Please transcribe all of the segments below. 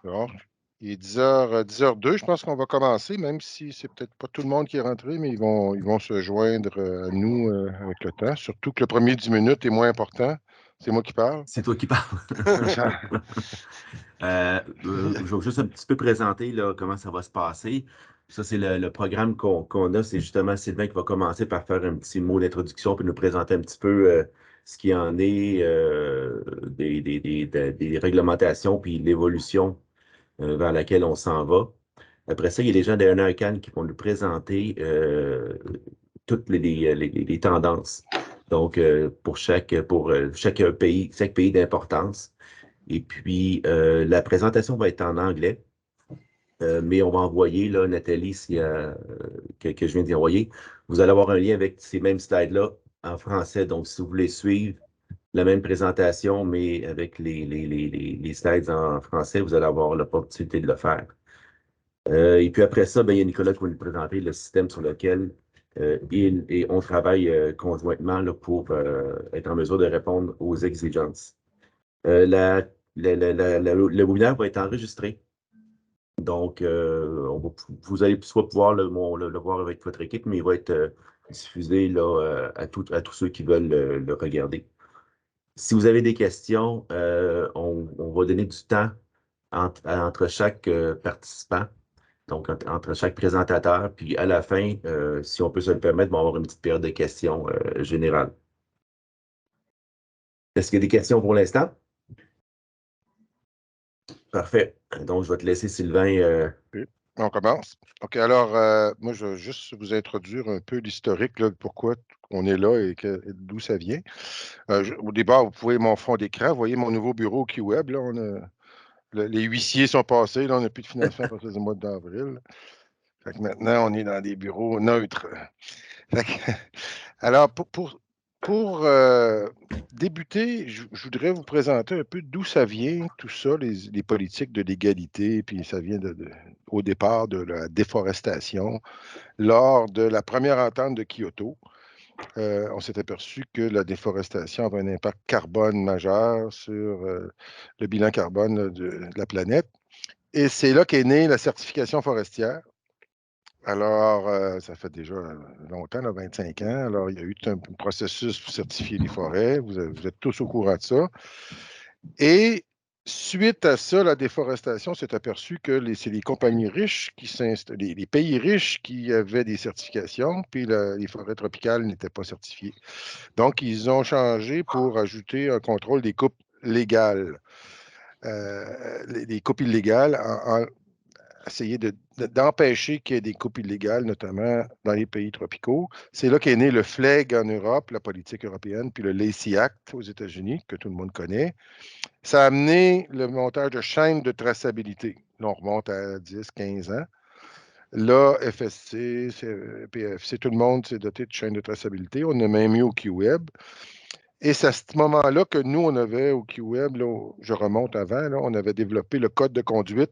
Alors, il est 10h02, je pense qu'on va commencer, même si c'est peut-être pas tout le monde qui est rentré, mais ils vont se joindre à nous avec le temps. Surtout que le premier 10 minutes est moins important. C'est moi qui parle. C'est toi qui parles. Je vais juste un petit peu présenter là, comment ça va se passer. Ça, c'est le programme qu'on a. C'est justement Sylvain qui va commencer par faire un petit mot d'introduction puis nous présenter un petit peu ce qui en est des réglementations puis l'évolution vers laquelle on s'en va. Après ça, il y a des gens de Cannes qui vont nous présenter toutes les tendances. Donc, pour chaque chaque pays d'importance. Et puis, la présentation va être en anglais, mais on va envoyer, là, Nathalie, que je viens d'y envoyer. Vous allez avoir un lien avec ces mêmes slides-là en français. Donc, si vous voulez suivre la même présentation, mais avec les slides en français, vous allez avoir l'opportunité de le faire. Et puis après ça, ben, il y a Nicolas qui va nous présenter le système sur lequel il et on travaille conjointement là, pour être en mesure de répondre aux exigences. Le webinaire va être enregistré. Donc, vous allez soit pouvoir le voir avec votre équipe, mais il va être diffusé là, à tous ceux qui veulent le regarder. Si vous avez des questions, on va donner du temps entre chaque participant, donc entre chaque présentateur, puis à la fin, si on peut se le permettre, on va avoir une petite période de questions générales. Est-ce qu'il y a des questions pour l'instant? Parfait. Donc, je vais te laisser, Sylvain. OK. On commence. OK, alors, moi, je vais juste vous introduire un peu l'historique, là, pourquoi on est là et d'où ça vient. Au départ, vous pouvez mon fond d'écran. Vous voyez mon nouveau bureau au KeyWeb. Là, les huissiers sont passés. Là, on n'a plus de financement à partir du mois d'avril. Fait que maintenant, on est dans des bureaux neutres. Fait que, alors, pour débuter, je voudrais vous présenter un peu d'où ça vient, tout ça, les politiques de l'égalité, puis ça vient au départ de la déforestation. Lors de la première entente de Kyoto, on s'est aperçu que la déforestation avait un impact carbone majeur sur le bilan carbone de la planète. Et c'est là qu'est née la certification forestière. Alors, ça fait déjà longtemps, là, 25 ans. Alors, il y a eu tout un processus pour certifier les forêts. Vous êtes tous au courant de ça. Et suite à ça, la déforestation s'est aperçue que c'est les compagnies riches les pays riches qui avaient des certifications, puis les forêts tropicales n'étaient pas certifiées. Donc, ils ont changé pour ajouter un contrôle des coupes légales. Les coupes illégales en essayer d'empêcher qu'il y ait des coupes illégales, notamment dans les pays tropicaux. C'est là qu'est né le FLEG en Europe, la politique européenne, puis le Lacey Act aux États-Unis, que tout le monde connaît. Ça a amené le montage de chaînes de traçabilité. Là, on remonte à 10, 15 ans. Là, FSC, PFC, tout le monde s'est doté de chaînes de traçabilité. On a même eu au KeyWeb. Et c'est à ce moment-là que nous, on avait au KeyWeb, là, je remonte avant, là, on avait développé le code de conduite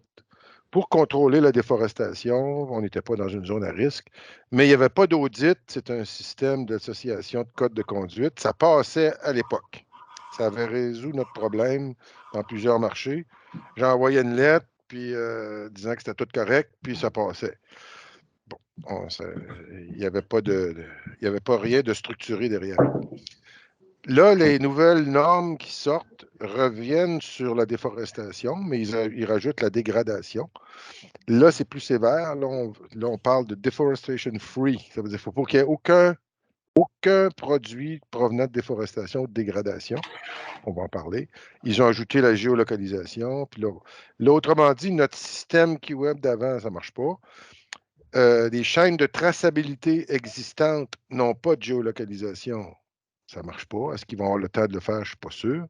pour contrôler la déforestation. On n'était pas dans une zone à risque, mais il n'y avait pas d'audit. C'est un système d'association de code de conduite. Ça passait à l'époque. Ça avait résolu notre problème dans plusieurs marchés. J'envoyais une lettre, puis disant que c'était tout correct, puis ça passait. Bon, il n'y avait pas rien de structuré derrière. Là, les nouvelles normes qui sortent reviennent sur la déforestation, mais ils rajoutent la dégradation. Là, c'est plus sévère. Là, on parle de deforestation free. Ça veut dire qu'il faut qu'il n'y ait aucun produit provenant de déforestation ou de dégradation. On va en parler. Ils ont ajouté la géolocalisation. Puis là, autrement dit, notre système KeyWeb d'avant, ça ne marche pas. Les chaînes de traçabilité existantes n'ont pas de géolocalisation. Ça ne marche pas. Est-ce qu'ils vont avoir le temps de le faire? Je ne suis pas sûr.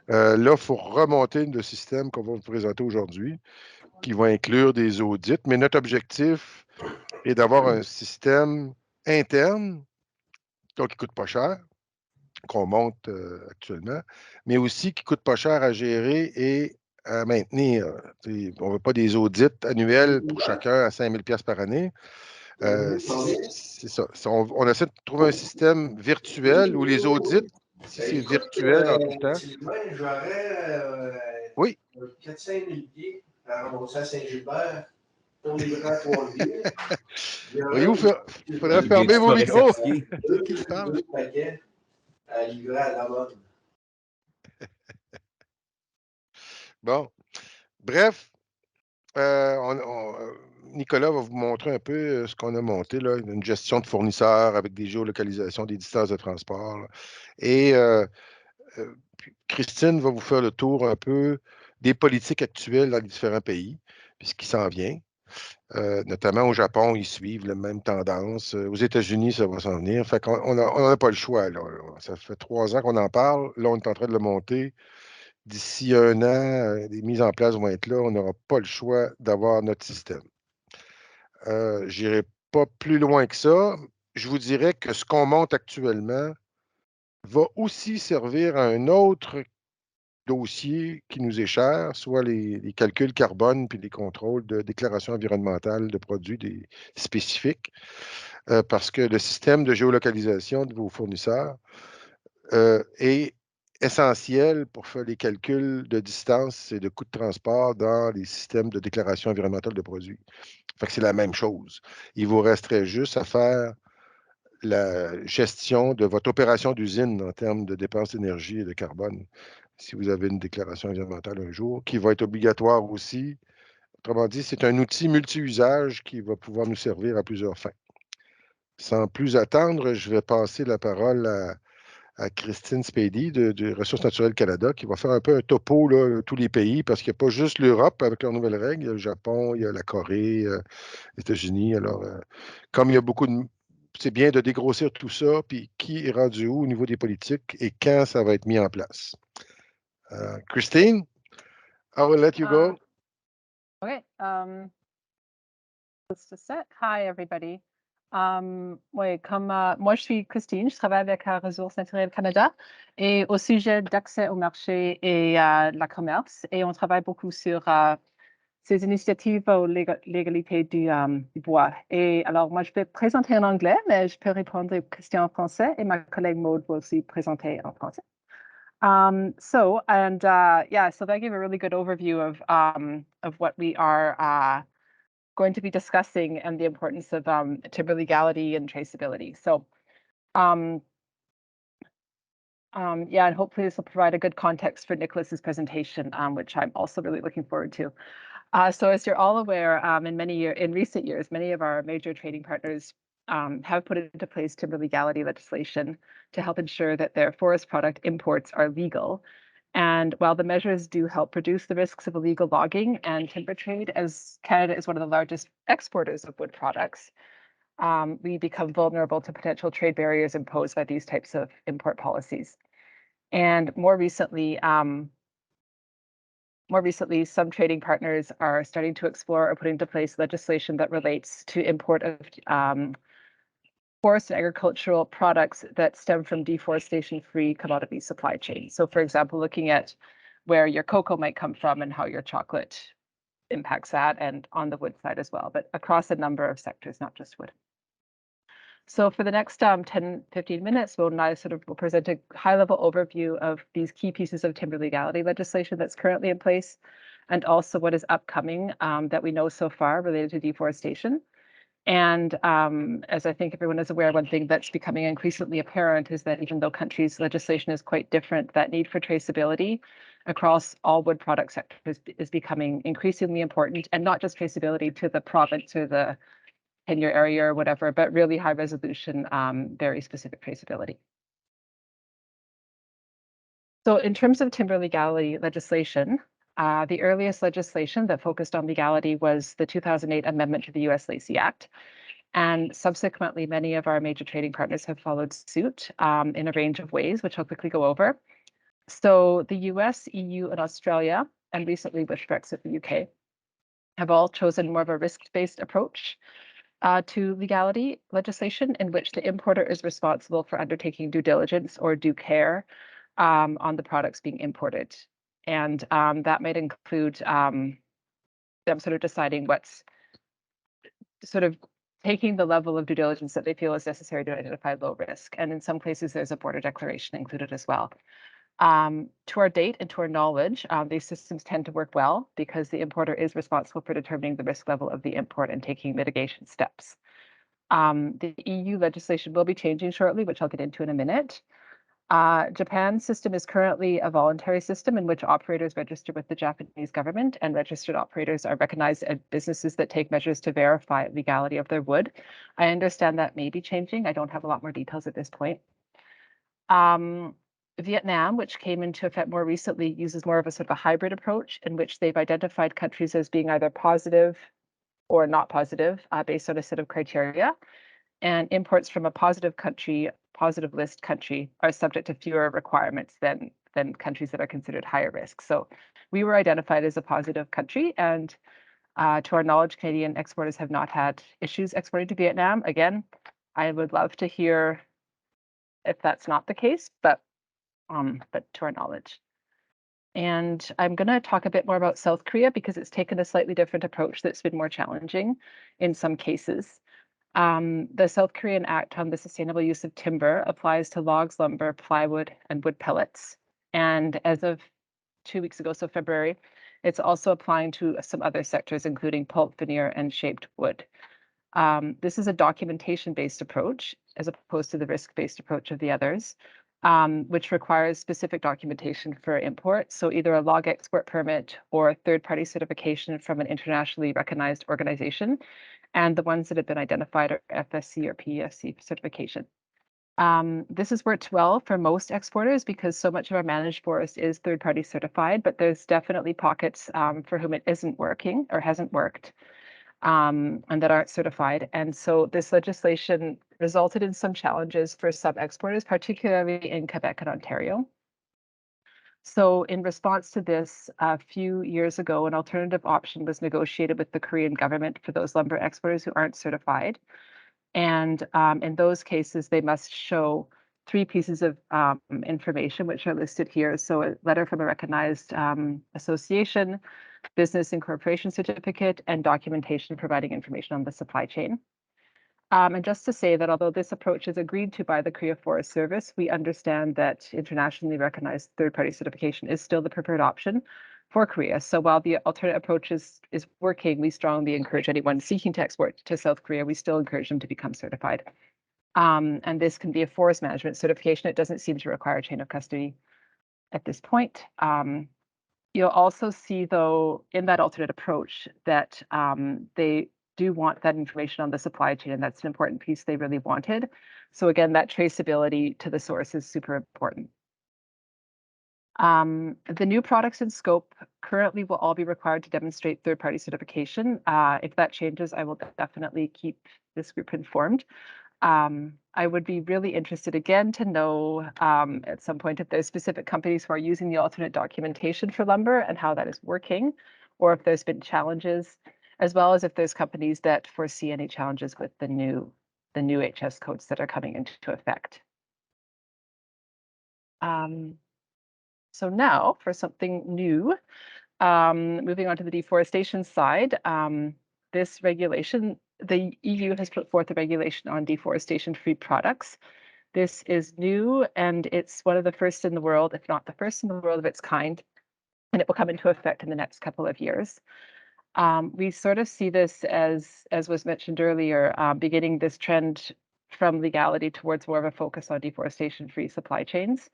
Là, il faut remonter le système qu'on va vous présenter aujourd'hui, qui va inclure des audits. Mais notre objectif est d'avoir un système interne, donc qui ne coûte pas cher, qu'on monte actuellement, mais aussi qui ne coûte pas cher à gérer et à maintenir. On ne veut pas des audits annuels pour chacun à 5 000 $ par année. C'est ça. On essaie de trouver un système virtuel où les audits, si c'est virtuel en tout temps. Sylvain, j'aurais Oui. 4-5 000 pieds à ramasser à Saint-Gilbert, pour livrer à Trois-Rivières. Il faudrait fermer vos micros. C'est qui parle? 2 paquets à livrer à la mode. Bon. Bref, Nicolas va vous montrer un peu ce qu'on a monté, là, une gestion de fournisseurs avec des géolocalisations, des distances de transport. Là. Et Christine va vous faire le tour un peu des politiques actuelles dans les différents pays, puis ce qui s'en vient. Notamment au Japon, ils suivent la même tendance. Aux États-Unis, ça va s'en venir. Fait qu'on n'a pas le choix. Là. Ça fait 3 ans qu'on en parle. Là, on est en train de le monter. D'ici 1 an, les mises en place vont être là. On n'aura pas le choix d'avoir notre système. Je n'irai pas plus loin que ça. Je vous dirais que ce qu'on monte actuellement va aussi servir à un autre dossier qui nous est cher, soit les calculs carbone puis les contrôles de déclaration environnementale de produits spécifiques, parce que le système de géolocalisation de vos fournisseurs est essentiel pour faire les calculs de distance et de coûts de transport dans les systèmes de déclaration environnementale de produits. Fait que c'est la même chose. Il vous resterait juste à faire la gestion de votre opération d'usine en termes de dépenses d'énergie et de carbone, si vous avez une déclaration environnementale un jour, qui va être obligatoire aussi. Autrement dit, c'est un outil multi-usage qui va pouvoir nous servir à plusieurs fins. Sans plus attendre, je vais passer la parole à Christine Spady de Ressources naturelles Canada, qui va faire un peu un topo, là, tous les pays, parce qu'il n'y a pas juste l'Europe avec leurs nouvelles règles, il y a le Japon, il y a la Corée, les États-Unis. Alors, comme il y a beaucoup de... C'est bien de dégrossir tout ça, puis qui est rendu où au niveau des politiques et quand ça va être mis en place. Christine, I will let you go. Okay. Let's just set. Hi, everybody. Ouais, comme moi, je suis Christine, je travaille avec Ressources naturelles Canada et au sujet d'accès au marché et la commerce. Et on travaille beaucoup sur ces initiatives aux légalités du bois. Et alors, moi, je vais présenter en anglais, mais je peux répondre aux questions en français et ma collègue Maud va aussi présenter en français. So that gave a really good overview of what we are going to be discussing and the importance of timber legality and traceability. So, and hopefully this will provide a good context for Nicholas's presentation, which I'm also really looking forward to. So as you're all aware, in recent years, many of our major trading partners have put into place timber legality legislation to help ensure that their forest product imports are legal. And while the measures do help reduce the risks of illegal logging and timber trade, as Canada is one of the largest exporters of wood products, we become vulnerable to potential trade barriers imposed by these types of import policies. And more recently, some trading partners are starting to explore or put into place legislation that relates to import of forest and agricultural products that stem from deforestation-free commodity supply chains. So, for example, looking at where your cocoa might come from and how your chocolate impacts that, and on the wood side as well, but across a number of sectors, not just wood. So for the next 10, 15 minutes, we'll present a high-level overview of these key pieces of timber legality legislation that's currently in place, and also what is upcoming that we know so far related to deforestation. And as I think everyone is aware, one thing that's becoming increasingly apparent is that even though countries' legislation is quite different, that need for traceability across all wood product sectors is becoming increasingly important, and not just traceability to the province or the tenure area or whatever, but really high resolution, very specific traceability. So in terms of timber legality legislation, the earliest legislation that focused on legality was the 2008 amendment to the U.S. Lacey Act. And subsequently, many of our major trading partners have followed suit in a range of ways, which I'll quickly go over. So the US, EU, and Australia, and recently with Brexit, the UK, have all chosen more of a risk-based approach to legality legislation, in which the importer is responsible for undertaking due diligence or due care on the products being imported. And that might include them sort of deciding what's sort of taking the level of due diligence that they feel is necessary to identify low risk. And in some cases, there's a border declaration included as well. To our date and to our knowledge, these systems tend to work well because the importer is responsible for determining the risk level of the import and taking mitigation steps. The EU legislation will be changing shortly, which I'll get into in a minute. Japan's system is currently a voluntary system in which operators register with the Japanese government, and registered operators are recognized as businesses that take measures to verify legality of their wood. I understand that may be changing. I don't have a lot more details at this point. Vietnam, which came into effect more recently, uses more of a sort of a hybrid approach in which they've identified countries as being either positive or not positive based on a set of criteria. And imports from a positive country, positive list country, are subject to fewer requirements than countries that are considered higher risk. So we were identified as a positive country, and to our knowledge, Canadian exporters have not had issues exporting to Vietnam. Again, I would love to hear if that's not the case, but to our knowledge. And I'm going to talk a bit more about South Korea because it's taken a slightly different approach that's been more challenging in some cases. The South Korean Act on the Sustainable Use of Timber applies to logs, lumber, plywood, and wood pellets. And as of 2 weeks ago, so February, it's also applying to some other sectors, including pulp, veneer, and shaped wood. This is a documentation-based approach as opposed to the risk-based approach of the others, which requires specific documentation for import. So either a log export permit or third-party certification from an internationally recognized organization. And the ones that have been identified are FSC or PEFC certification. This has worked well for most exporters because so much of our managed forest is third-party certified, but there's definitely pockets for whom it isn't working or hasn't worked and that aren't certified. And so this legislation resulted in some challenges for some exporters, particularly in Quebec and Ontario. So in response to this, a few years ago, an alternative option was negotiated with the Korean government for those lumber exporters who aren't certified. And in those cases, they must show 3 pieces of information, which are listed here. So a letter from a recognized association, business incorporation certificate, and documentation providing information on the supply chain. And just to say that although this approach is agreed to by the Korea Forest Service, we understand that internationally recognized third-party certification is still the preferred option for Korea. So while the alternate approach is working, we strongly encourage anyone seeking to export to South Korea, we still encourage them to become certified. And this can be a forest management certification. It doesn't seem to require a chain of custody at this point. You'll also see, though, in that alternate approach that they do want that information on the supply chain, and that's an important piece they really wanted. So again, that traceability to the source is super important. The new products in scope currently will all be required to demonstrate third-party certification. If that changes, I will definitely keep this group informed. I would be really interested again to know at some point if there's specific companies who are using the alternate documentation for lumber and how that is working, or if there's been challenges, as well as if there's companies that foresee any challenges with the new HS codes that are coming into effect. So now for something new, moving on to the deforestation side, this regulation, the EU has put forth a regulation on deforestation-free products. This is new, and it's one of the first in the world, if not the first in the world of its kind, and it will come into effect in the next couple of years. We sort of see this as was mentioned earlier, beginning this trend from legality towards more of a focus on deforestation-free supply chains.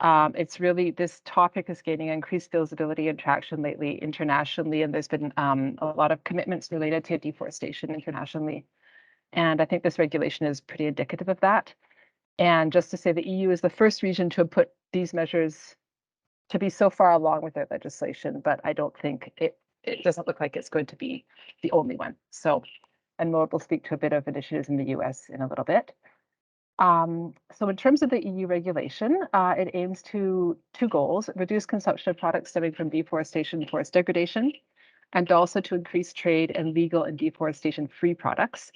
It's really, this topic is gaining increased visibility and traction lately internationally, and there's been a lot of commitments related to deforestation internationally. And I think this regulation is pretty indicative of that. And just to say, the EU is the first region to have put these measures to be so far along with their legislation, but I don't think it doesn't look like it's going to be the only one. So, and Mo will speak to a bit of initiatives in the US in a little bit. So in terms of the EU regulation, it aims to 2 goals: reduce consumption of products stemming from deforestation and forest degradation, and also to increase trade in legal and deforestation-free products.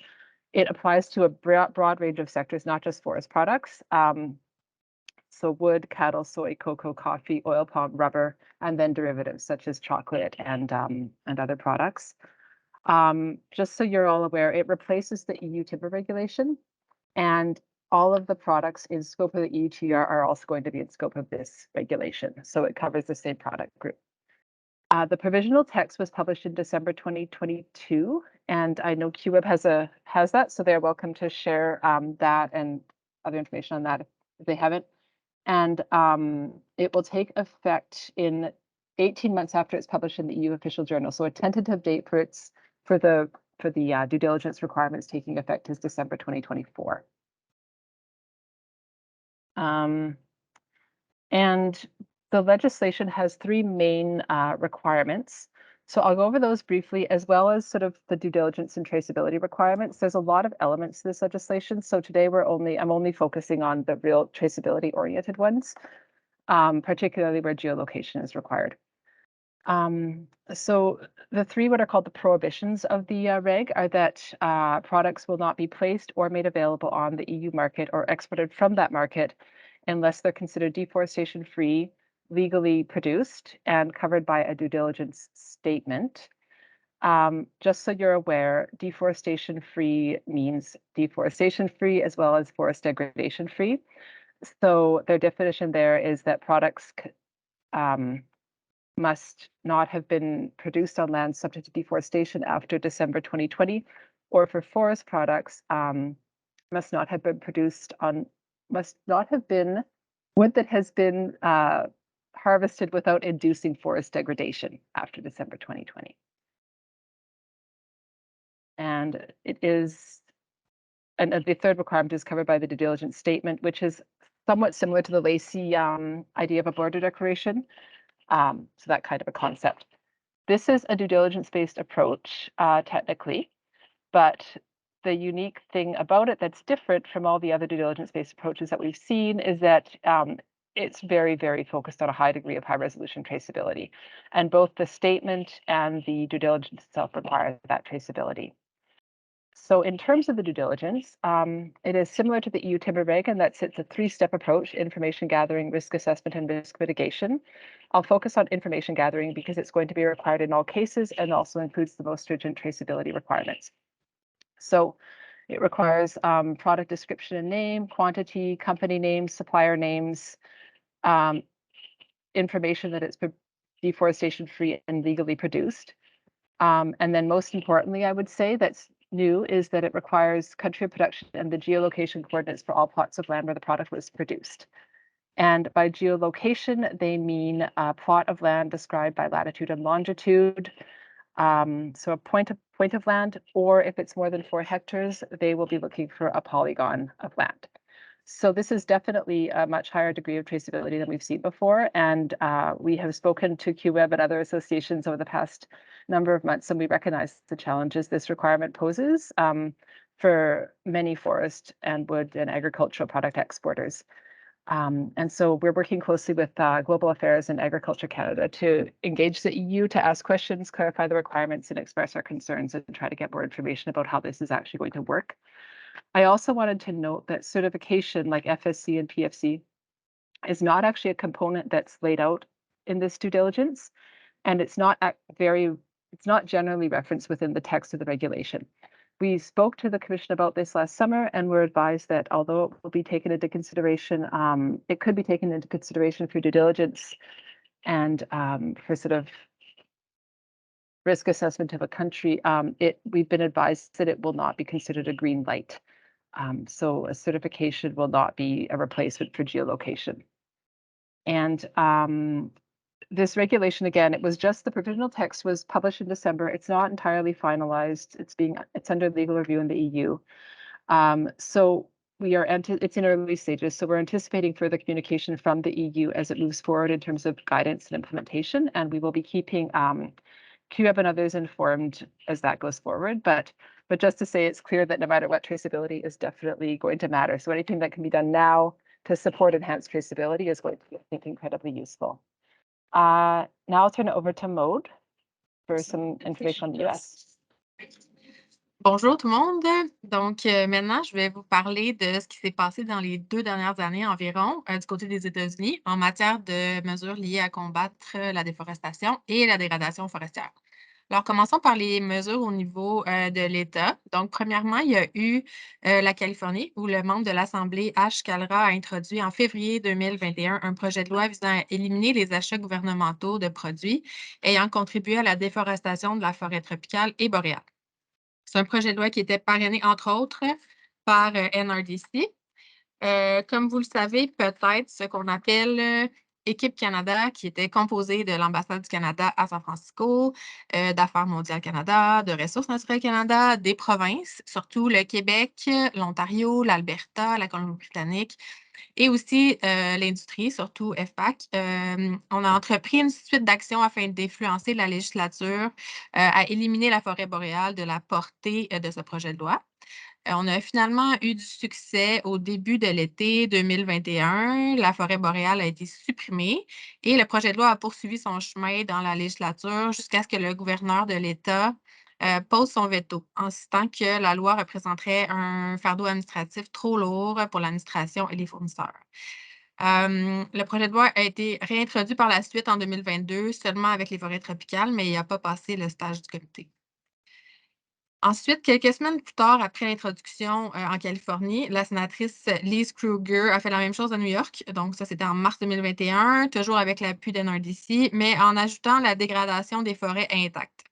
It applies to a broad range of sectors, not just forest products. So wood, cattle, soy, cocoa, coffee, oil palm, rubber, and then derivatives such as chocolate and other products. Just so you're all aware, it replaces the EU timber regulation. And all of the products in scope of the EUTR are also going to be in scope of this regulation. So it covers the same product group. The provisional text was published in December 2022, and I know QWeb has that, so they're welcome to share that and other information on that if they haven't. And it will take effect in 18 months after it's published in the EU official journal. So a tentative date for the due diligence requirements taking effect is December 2024. And the legislation has three main requirements. So I'll go over those briefly, as well as sort of the due diligence and traceability requirements. There's a lot of elements to this legislation. So today I'm only focusing on the real traceability oriented ones, particularly where geolocation is required. So the three what are called the prohibitions of the reg are that products will not be placed or made available on the EU market or exported from that market unless they're considered deforestation free, legally produced, and covered by a due diligence statement. Just so you're aware, deforestation free means deforestation free as well as forest degradation free. So their definition there is that products must not have been produced on land subject to deforestation after December 2020, or for forest products, must not have been wood that has been harvested without inducing forest degradation after December 2020. And the third requirement is covered by the due diligence statement, which is somewhat similar to the Lacey idea of a border declaration. So that kind of a concept. This is a due diligence-based approach, technically, but the unique thing about it that's different from all the other due diligence-based approaches that we've seen is that it's very, very focused on a high degree of high-resolution traceability. And both the statement and the due diligence itself require that traceability. So in terms of the due diligence, it is similar to the EU Timber Reg, and that's it's a three-step approach: information gathering, risk assessment, and risk mitigation. I'll focus on information gathering because it's going to be required in all cases and also includes the most stringent traceability requirements. So it requires product description and name, quantity, company names, supplier names, information that it's deforestation-free and legally produced. And then most importantly, I would say that's new is that it requires country of production and the geolocation coordinates for all plots of land where the product was produced. And by geolocation, they mean a plot of land described by latitude and longitude. So a point of land, or if it's more than 4 hectares, they will be looking for a polygon of land. So this is definitely a much higher degree of traceability than we've seen before. And we have spoken to QWeb and other associations over the past number of months, and we recognize the challenges this requirement poses for many forest and wood and agricultural product exporters. And so we're working closely with Global Affairs and Agriculture Canada to engage the EU to ask questions, clarify the requirements, and express our concerns and try to get more information about how this is actually going to work. I also wanted to note that certification like FSC and PFC is not actually a component that's laid out in this due diligence, and it's not generally referenced within the text of the regulation. We spoke to the Commission about this last summer and were advised that although it will be taken into consideration, it could be taken into consideration for due diligence and for sort of risk assessment of a country. We've been advised that it will not be considered a green light. So a certification will not be a replacement for geolocation. And this regulation, again, it was just the provisional text was published in December. It's not entirely finalized. It's under legal review in the EU. So it's in early stages. So we're anticipating further communication from the EU as it moves forward in terms of guidance and implementation. And we will be keeping QWeb and others informed as that goes forward. But just to say, it's clear that no matter what, traceability is definitely going to matter. So anything that can be done now to support enhanced traceability is going to be, I think, incredibly useful. Now I'll turn it over to Maude for some information on the US. Bonjour tout le monde. Donc, maintenant, je vais vous parler de ce qui s'est passé dans les 2 dernières années environ du côté des États-Unis en matière de mesures liées à combattre la déforestation et la dégradation forestière. Alors, commençons par les mesures au niveau de l'État. Donc, premièrement, il y a eu la Californie, où le membre de l'Assemblée, Ash Kalra, a introduit en février 2021 un projet de loi visant à éliminer les achats gouvernementaux de produits ayant contribué à la déforestation de la forêt tropicale et boréale. C'est un projet de loi qui était parrainé, entre autres, par NRDC. Comme vous le savez, peut-être ce qu'on appelle Équipe Canada, qui était composée de l'ambassade du Canada à San Francisco, d'Affaires mondiales Canada, de Ressources naturelles Canada, des provinces, surtout le Québec, l'Ontario, l'Alberta, la Colombie-Britannique, et aussi l'industrie, surtout FPAC. On a entrepris une suite d'actions afin d'influencer la législature à éliminer la forêt boréale de la portée de ce projet de loi. On a finalement eu du succès au début de l'été 2021. La forêt boréale a été supprimée et le projet de loi a poursuivi son chemin dans la législature jusqu'à ce que le gouverneur de l'État pose son veto, insistant que la loi représenterait un fardeau administratif trop lourd pour l'administration et les fournisseurs. Le projet de loi a été réintroduit par la suite en 2022, seulement avec les forêts tropicales, mais il n'a pas passé le stage du comité. Ensuite, quelques semaines plus tard, après l'introduction en Californie, la sénatrice Lise Krueger a fait la même chose à New York. Donc, ça, c'était en mars 2021, toujours avec l'appui d'NRDC, mais en ajoutant la dégradation des forêts intactes.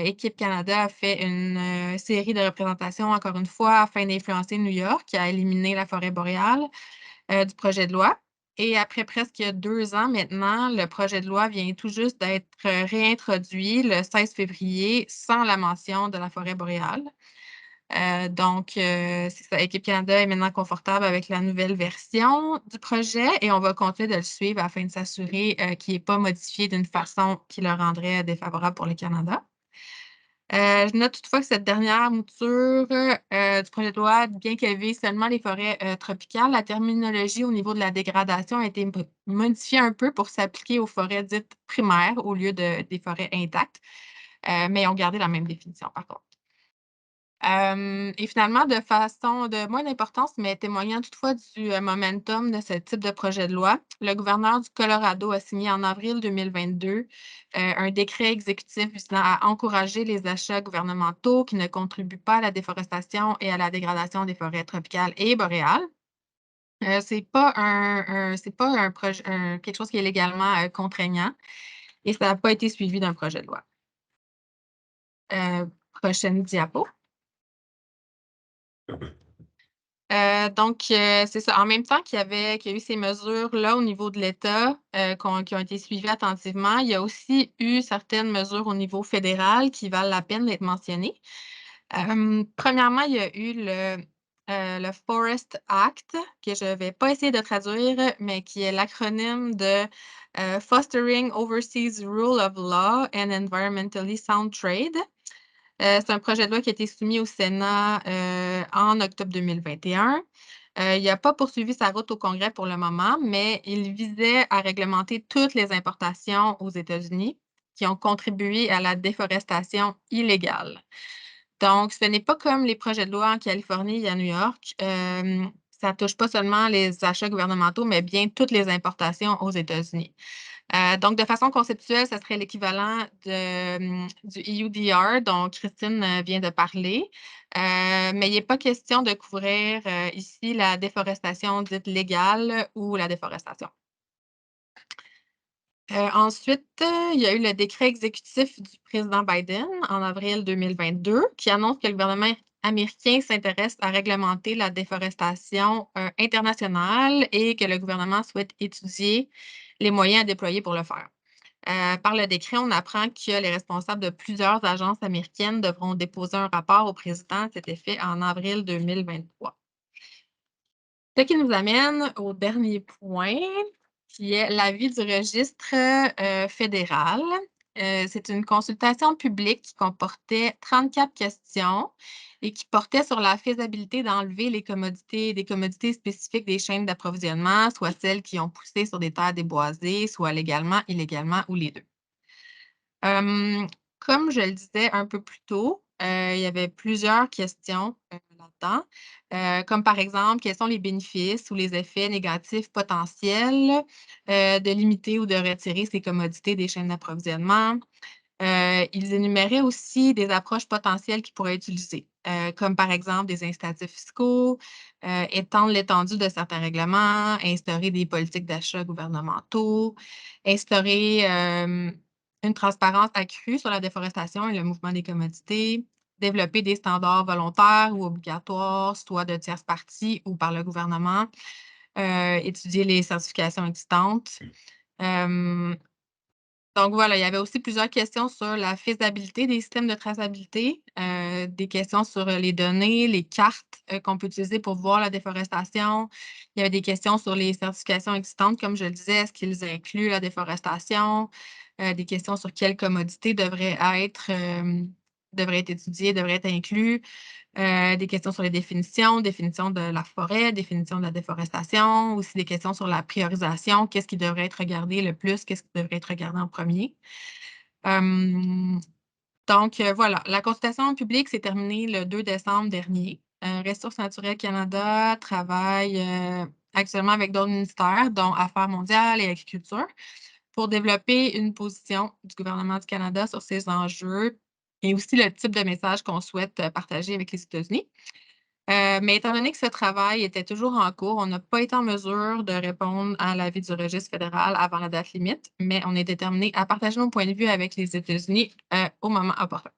Équipe Canada a fait une série de représentations, encore une fois, afin d'influencer New York, qui a éliminé la forêt boréale du projet de loi. Et après presque 2 ans maintenant, le projet de loi vient tout juste d'être réintroduit le 16 février sans la mention de la forêt boréale. Donc, c'est ça, Équipe Canada est maintenant confortable avec la nouvelle version du projet et on va continuer de le suivre afin de s'assurer qu'il n'est pas modifié d'une façon qui le rendrait défavorable pour le Canada. Je note toutefois que cette dernière mouture du projet de loi, bien qu'elle vise seulement les forêts tropicales, la terminologie au niveau de la dégradation a été modifiée un peu pour s'appliquer aux forêts dites primaires au lieu des forêts intactes, mais ils ont gardé la même définition par contre. Et finalement, de façon de moins d'importance, mais témoignant toutefois du momentum de ce type de projet de loi, le gouverneur du Colorado a signé en avril 2022 un décret exécutif visant à encourager les achats gouvernementaux qui ne contribuent pas à la déforestation et à la dégradation des forêts tropicales et boréales. C'est pas quelque chose qui est légalement contraignant et ça n'a pas été suivi d'un projet de loi. Prochaine diapo. Donc, c'est ça. En même temps qu'il y a eu ces mesures-là au niveau de l'État qui ont été suivies attentivement, il y a aussi eu certaines mesures au niveau fédéral qui valent la peine d'être mentionnées. Premièrement, il y a eu le Forest Act, que je ne vais pas essayer de traduire, mais qui est l'acronyme de Fostering Overseas Rule of Law and Environmentally Sound Trade. C'est un projet de loi qui a été soumis au Sénat en octobre 2021. Il n'a pas poursuivi sa route au Congrès pour le moment, mais il visait à réglementer toutes les importations aux États-Unis qui ont contribué à la déforestation illégale. Donc, ce n'est pas comme les projets de loi en Californie et à New York. Ça ne touche pas seulement les achats gouvernementaux, mais bien toutes les importations aux États-Unis. Donc, de façon conceptuelle, ça serait l'équivalent du EUDR dont Christine vient de parler. Mais il n'est pas question de couvrir ici la déforestation dite légale ou la déforestation. Ensuite, il y a eu le décret exécutif du président Biden en avril 2022 qui annonce que le gouvernement américain s'intéresse à réglementer la déforestation internationale et que le gouvernement souhaite étudier les moyens à déployer pour le faire. Par le décret, on apprend que les responsables de plusieurs agences américaines devront déposer un rapport au président à cet effet en avril 2023. Ce qui nous amène au dernier point, qui est l'avis du registre fédéral. C'est une consultation publique qui comportait 34 questions et qui portait sur la faisabilité d'enlever des commodités spécifiques des chaînes d'approvisionnement, soit celles qui ont poussé sur des terres déboisées, soit légalement, illégalement ou les deux. Comme je le disais un peu plus tôt, il y avait plusieurs questions là-dedans, comme par exemple, quels sont les bénéfices ou les effets négatifs potentiels de limiter ou de retirer ces commodités des chaînes d'approvisionnement? Ils énuméraient aussi des approches potentielles qui pourraient être utilisées, comme par exemple des incitatifs fiscaux, étendre l'étendue de certains règlements, instaurer des politiques d'achat gouvernementaux, instaurer une transparence accrue sur la déforestation et le mouvement des commodités, développer des standards volontaires ou obligatoires, soit de tierces parties ou par le gouvernement, étudier les certifications existantes. Donc voilà, il y avait aussi plusieurs questions sur la faisabilité des systèmes de traçabilité, des questions sur les données, les cartes qu'on peut utiliser pour voir la déforestation. Il y avait des questions sur les certifications existantes, comme je le disais, est-ce qu'ils incluent la déforestation? Des questions sur quelles commodités devraient être étudiées, devraient être incluses. Des questions sur les définition de la forêt, définition de la déforestation, aussi des questions sur la priorisation, qu'est-ce qui devrait être regardé le plus, qu'est-ce qui devrait être regardé en premier. Donc, voilà, la consultation publique s'est terminée le 2 décembre dernier. Ressources naturelles Canada travaille actuellement avec d'autres ministères, dont Affaires mondiales et Agriculture, pour développer une position du gouvernement du Canada sur ces enjeux et aussi le type de message qu'on souhaite partager avec les États-Unis. Mais étant donné que ce travail était toujours en cours, on n'a pas été en mesure de répondre à l'avis du registre fédéral avant la date limite, mais on est déterminé à partager nos points de vue avec les États-Unis au moment opportun.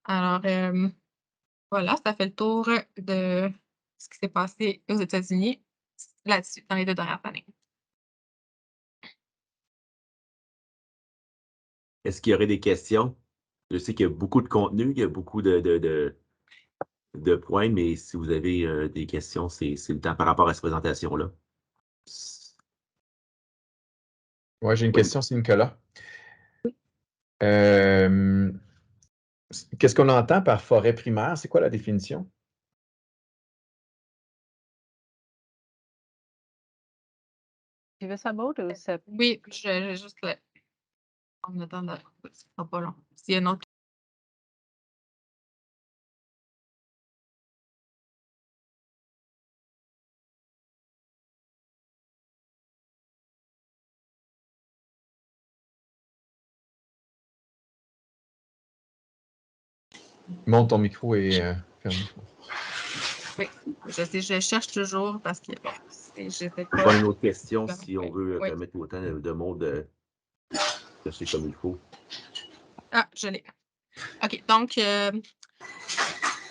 Alors, voilà, ça fait le tour de ce qui s'est passé aux États-Unis là-dessus dans les 2 dernières années. Est-ce qu'il y aurait des questions? Je sais qu'il y a beaucoup de contenu, il y a beaucoup de points, mais si vous avez des questions, c'est le temps par rapport à cette présentation-là. Oui, j'ai une Oui. question, c'est Nicolas. Qu'est-ce qu'on entend par forêt primaire? C'est quoi la définition? Tu veux ça, Maud, ou ça? Oui, je vais juste en attendant, ce sera pas long. S'il y a une autre. Monte ton micro et ferme. Oui, je sais, je cherche toujours parce que bon, j'étais Je pas. prends une autre question si on veut Oui. permettre autant de monde de chercher comme il faut. Ah, je l'ai. OK, donc,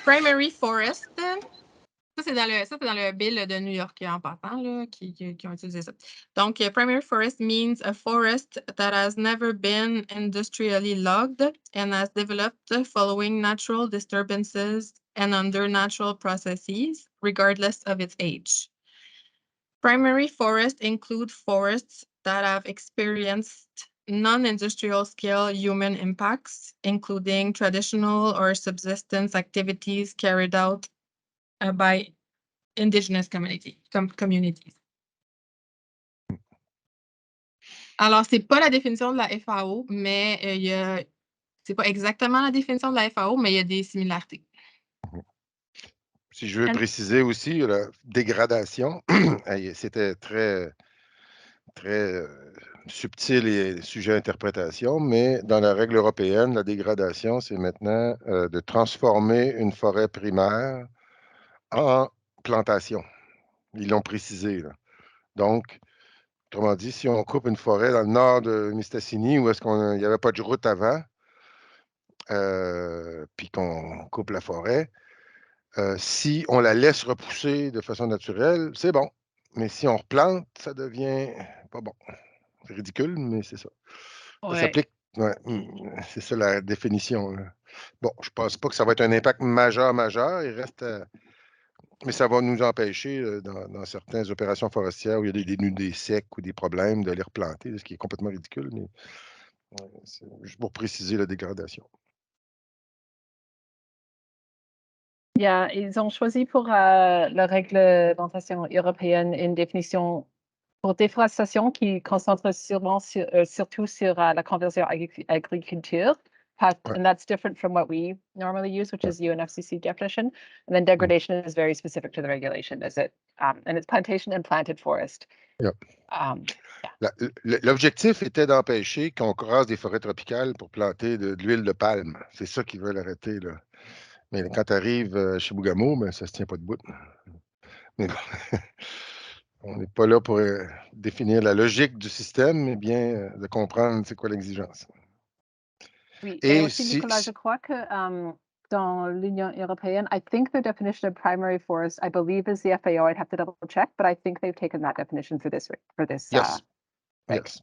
primary forest, ça, c'est dans le bill de New York en passant, là, qui ont utilisé ça. Donc, primary forest means a forest that has never been industrially logged and has developed following natural disturbances and under natural processes, regardless of its age. Primary forests include forests that have experienced non-industrial scale human impacts, including traditional or subsistence activities carried out by indigenous communities. Alors, c'est pas la définition de la FAO, mais c'est pas exactement la définition de la FAO, mais il y a des similarités. Si je veux préciser aussi, la dégradation, c'était très, très subtil et sujet à interprétation, mais dans la règle européenne, la dégradation, c'est maintenant de transformer une forêt primaire en plantation. Ils l'ont précisé, là. Donc, autrement dit, si on coupe une forêt dans le nord de Mistassini, où est-ce qu'il n'y avait pas de route avant, puis qu'on coupe la forêt, si on la laisse repousser de façon naturelle, c'est bon. Mais si on replante, ça devient pas bon. C'est ridicule, mais c'est ça. Ça s'applique. Ouais, c'est ça la définition, là. Bon, je pense pas que ça va être un impact majeur. Il reste mais ça va nous empêcher, dans certaines opérations forestières où il y a des dénudés secs ou des problèmes, de les replanter, ce qui est complètement ridicule, mais c'est juste pour préciser la dégradation. Ils ont choisi pour la réglementation européenne une définition pour déforestation qui concentre surtout sur la conversion agriculture Right. Right. And that's different from what we normally use, which is UNFCCC definition. And then degradation is very specific to the regulation, is it? And it's plantation and planted forest. Yep. Yeah. L'objectif était d'empêcher qu'on rase des forêts tropicales pour planter de l'huile de palme. C'est ça qu'ils veulent arrêter, là. Mais quand tu arrives chez Bougamo, ben, ça ne se tient pas debout. Mais bon, on n'est pas là pour définir la logique du système, mais bien de comprendre c'est quoi l'exigence. Oui, Et et aussi, Nicolas, je crois que dans l'Union européenne, I think the definition of primary forest, I believe, is the FAO. I'd have to double check, but I think they've taken that definition for this. Yes. Reg. Yes.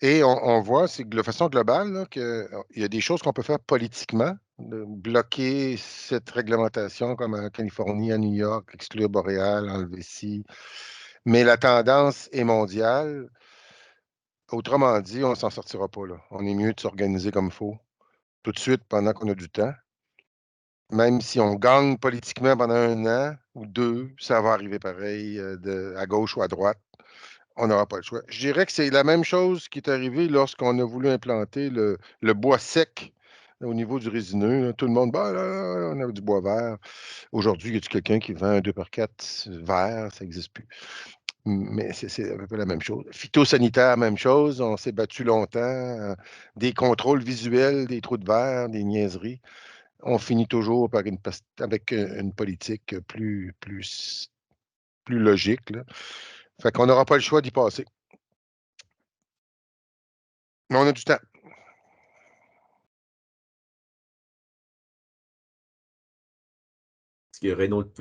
Et on voit, c'est de façon globale qu'il y a des choses qu'on peut faire politiquement, de bloquer cette réglementation comme en Californie, à New York, exclure Boréal, enlever ci. Mais la tendance est mondiale. Autrement dit, on ne s'en sortira pas, là. On est mieux de s'organiser comme il faut, tout de suite, pendant qu'on a du temps. Même si on gagne politiquement pendant 1 an ou 2, ça va arriver pareil, à gauche ou à droite. On n'aura pas le choix. Je dirais que c'est la même chose qui est arrivée lorsqu'on a voulu implanter le bois sec au niveau du résineux. Là. Tout le monde, bah, là, on a du bois vert. Aujourd'hui, y a-t-il quelqu'un qui vend un 2x4 vert? Ça n'existe plus. Mais c'est un peu la même chose. Phytosanitaire, même chose. On s'est battu longtemps. Des contrôles visuels, des trous de verre, des niaiseries. On finit toujours avec une politique plus logique. Là. Fait qu'on n'aura pas le choix d'y passer. Mais on a du temps. Est-ce qu'il y aurait une autre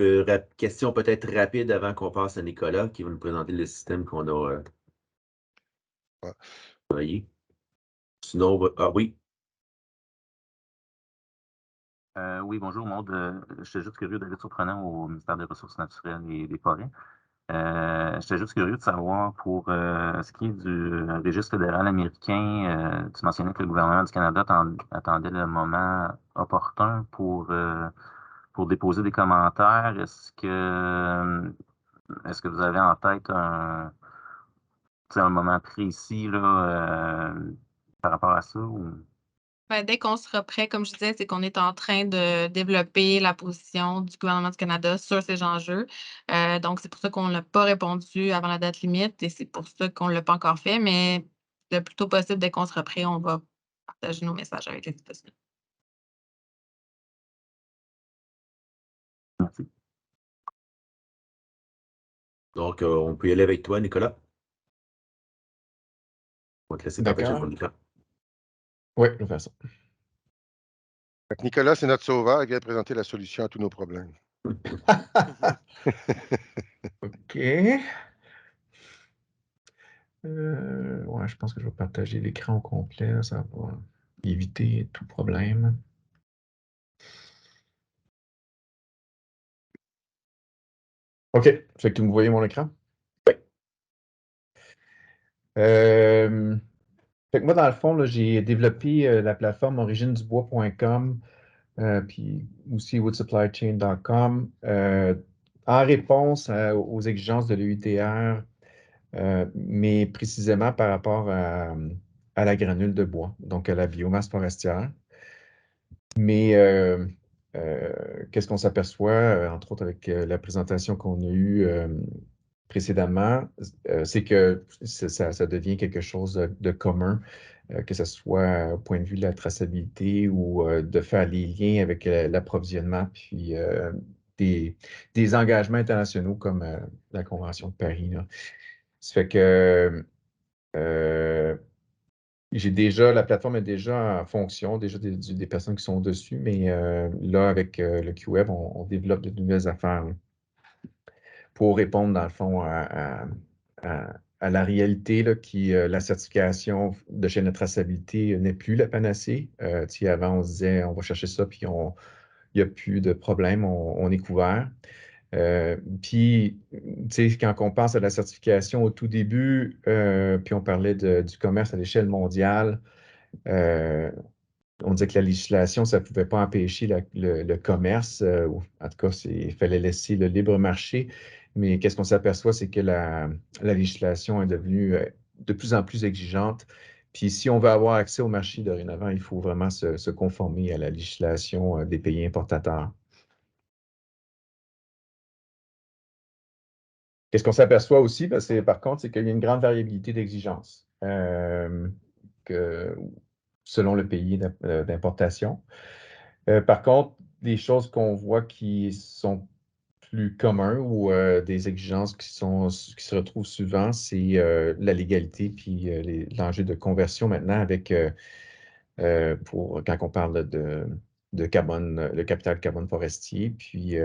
question peut-être rapide avant qu'on passe à Nicolas qui va nous présenter le système qu'on a travaillé? Sinon, oui. Oui, bonjour, Maud. J'étais juste curieux d'aller surprenant au ministère des Ressources naturelles et des Forêts. J'étais juste curieux de savoir pour ce qui est du registre fédéral américain, tu mentionnais que le gouvernement du Canada attendait le moment opportun pour déposer des commentaires. Est-ce que vous avez en tête un moment précis là, par rapport à ça? Ou... Ben, dès qu'on sera prêt, comme je disais, c'est qu'on est en train de développer la position du gouvernement du Canada sur ces enjeux. Donc, c'est pour ça qu'on n'a pas répondu avant la date limite et c'est pour ça qu'on ne l'a pas encore fait. Mais le plus tôt possible, dès qu'on sera prêt, on va partager nos messages avec les États-Unis. Merci. Donc, on peut y aller avec toi, Nicolas. On va te laisser partager D'accord. ton écran. Oui, je vais faire ça. Fait que Nicolas, c'est notre sauveur. Il vient présenter la solution à tous nos problèmes. OK. Ouais, je pense que je vais partager l'écran au complet. Là, ça va éviter tout problème. OK. Fait que vous voyez mon écran? Oui. Fait que moi, dans le fond, là, j'ai développé la plateforme originedubois.com puis aussi woodsupplychain.com en réponse aux exigences de l'EUTR, mais précisément par rapport à la granule de bois, donc à la biomasse forestière. Mais qu'est-ce qu'on s'aperçoit, entre autres avec la présentation qu'on a eue précédemment, c'est que ça devient quelque chose de commun, que ce soit au point de vue de la traçabilité ou de faire les liens avec l'approvisionnement, puis des engagements internationaux comme la Convention de Paris. Là. Ça fait que la plateforme est déjà en fonction, déjà des personnes qui sont dessus, mais là, avec le QWeb, on développe de nouvelles affaires là, pour répondre, dans le fond, à la réalité là, la certification de chaîne de traçabilité n'est plus la panacée. Avant, on se disait, on va chercher ça, puis il n'y a plus de problème, on est couvert. Puis, quand on pense à la certification au tout début, puis on parlait du commerce à l'échelle mondiale, on disait que la législation, ça ne pouvait pas empêcher le commerce. En tout cas, il fallait laisser le libre marché. Mais qu'est-ce qu'on s'aperçoit, c'est que la législation est devenue de plus en plus exigeante. Puis si on veut avoir accès au marché dorénavant, il faut vraiment se conformer à la législation des pays importateurs. Qu'est-ce qu'on s'aperçoit aussi, par contre, c'est qu'il y a une grande variabilité d'exigences selon le pays d'importation. Par contre, des choses qu'on voit qui sont plus communs ou des exigences qui se retrouvent souvent, c'est la légalité puis l'enjeu de conversion maintenant avec quand on parle de carbone, le capital carbone forestier, puis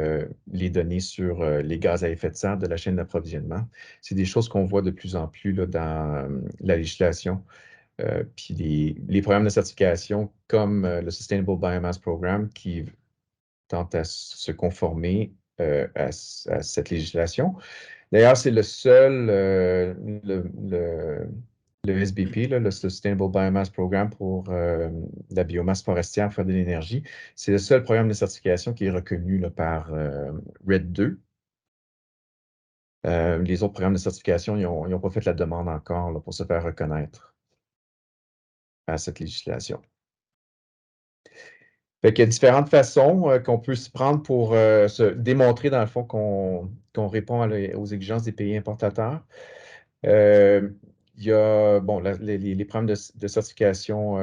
les données sur les gaz à effet de serre de la chaîne d'approvisionnement. C'est des choses qu'on voit de plus en plus là, dans la législation. Puis les programmes de certification comme le Sustainable Biomass Program qui tentent à se conformer à cette législation. D'ailleurs, c'est le seul, le SBP, là, le Sustainable Biomass Program pour la biomasse forestière faire de l'énergie, c'est le seul programme de certification qui est reconnu là, par RED 2. Les autres programmes de certification, ils n'ont pas fait la demande encore là, pour se faire reconnaître à cette législation. Fait qu'il y a différentes façons qu'on peut se prendre pour se démontrer, dans le fond, qu'on répond aux exigences des pays importateurs. Il y a les programmes de certification,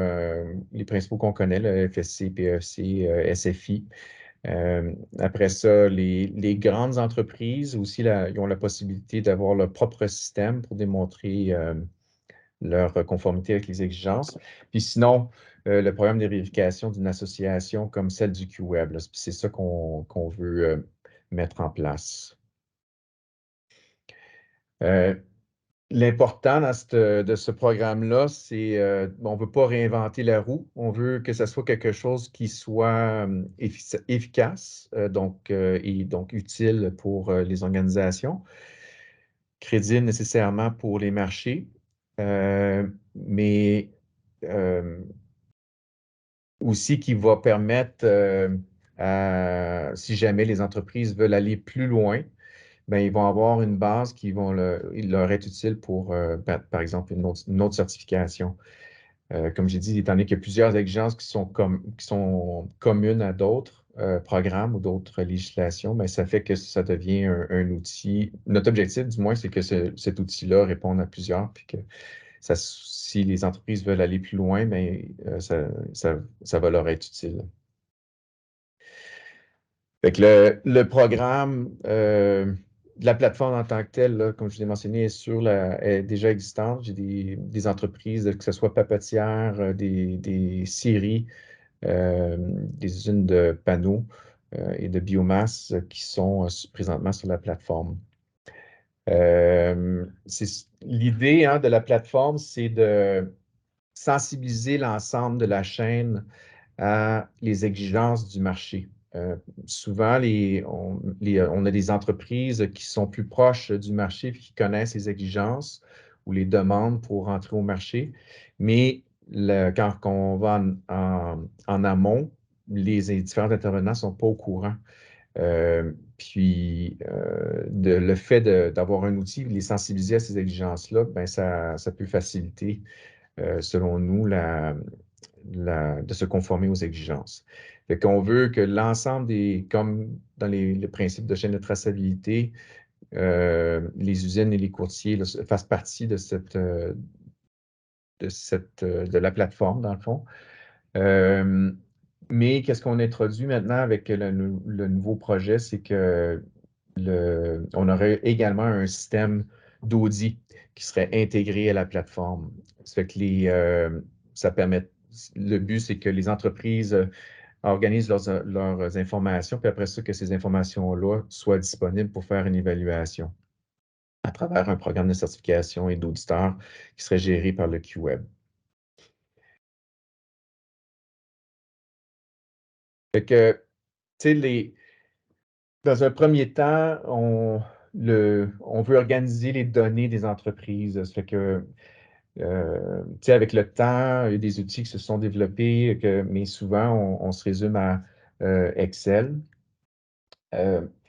les principaux qu'on connaît, le FSC, PEFC, SFI. Après ça, les grandes entreprises aussi, ils ont la possibilité d'avoir leur propre système pour démontrer leur conformité avec les exigences. Puis sinon, le programme de vérification d'une association comme celle du QWeb, c'est ça qu'on veut mettre en place. L'important de ce programme-là, c'est on ne veut pas réinventer la roue. On veut que ce soit quelque chose qui soit efficace et donc utile pour les organisations, crédible nécessairement pour les marchés, mais aussi qui va permettre, si jamais les entreprises veulent aller plus loin, bien, ils vont avoir une base qui leur être utile pour, par exemple, une autre certification. Comme j'ai dit, étant donné qu'il y a plusieurs exigences qui sont communes à d'autres programmes ou d'autres législations, bien, ça fait que ça devient un outil. Notre objectif, du moins, c'est que cet outil-là réponde à plusieurs, puis que si les entreprises veulent aller plus loin, bien, ça va leur être utile. Fait que le programme, la plateforme en tant que telle, là, comme je l'ai mentionné, est déjà existante. J'ai des entreprises, que ce soit papetières, des scieries, des usines de panneaux et de biomasse qui sont présentement sur la plateforme. L'idée de la plateforme, c'est de sensibiliser l'ensemble de la chaîne à les exigences du marché. Souvent, on a des entreprises qui sont plus proches du marché et qui connaissent les exigences ou les demandes pour entrer au marché. Mais quand on va en amont, les différents intervenants ne sont pas au courant. Puis, le fait d'avoir un outil, les sensibiliser à ces exigences-là, ben ça peut faciliter, selon nous, de se conformer aux exigences. Fait qu'on veut que l'ensemble comme dans les principes de chaîne de traçabilité, les usines et les courtiers là, fassent partie de la plateforme, dans le fond. Mais qu'est-ce qu'on introduit maintenant avec le nouveau projet, c'est que on aurait également un système d'audit qui serait intégré à la plateforme. Ça fait que ça permet. Le but, c'est que les entreprises organisent leurs informations, puis après ça, que ces informations-là soient disponibles pour faire une évaluation à travers un programme de certification et d'auditeurs qui serait géré par le QWeb. Fait que, tu sais, dans un premier temps, on veut organiser les données des entreprises. Ça fait que, tu sais, avec le temps, il y a des outils qui se sont développés, mais souvent, on se résume à Excel.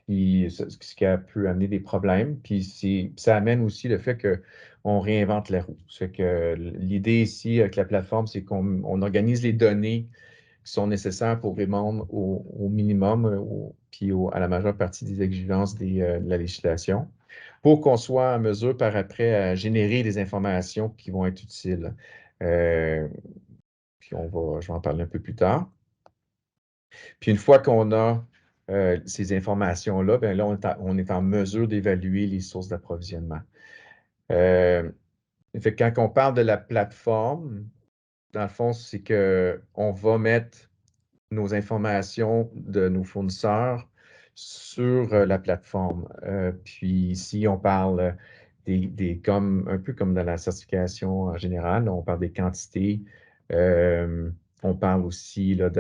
Puis ce qui a pu amener des problèmes. Puis ça amène aussi le fait qu'on réinvente la roue. C'est que l'idée ici avec la plateforme, c'est qu'on organise les données qui sont nécessaires pour répondre au minimum puis à la majeure partie des exigences de la législation, pour qu'on soit en mesure par après à générer des informations qui vont être utiles. Puis je vais en parler un peu plus tard. Puis une fois qu'on a ces informations-là, bien là, on est en mesure d'évaluer les sources d'approvisionnement. Fait que quand on parle de la plateforme, dans le fond, c'est qu'on va mettre nos informations de nos fournisseurs sur la plateforme. Puis ici, on parle un peu comme dans la certification en général, on parle des quantités. On parle aussi là,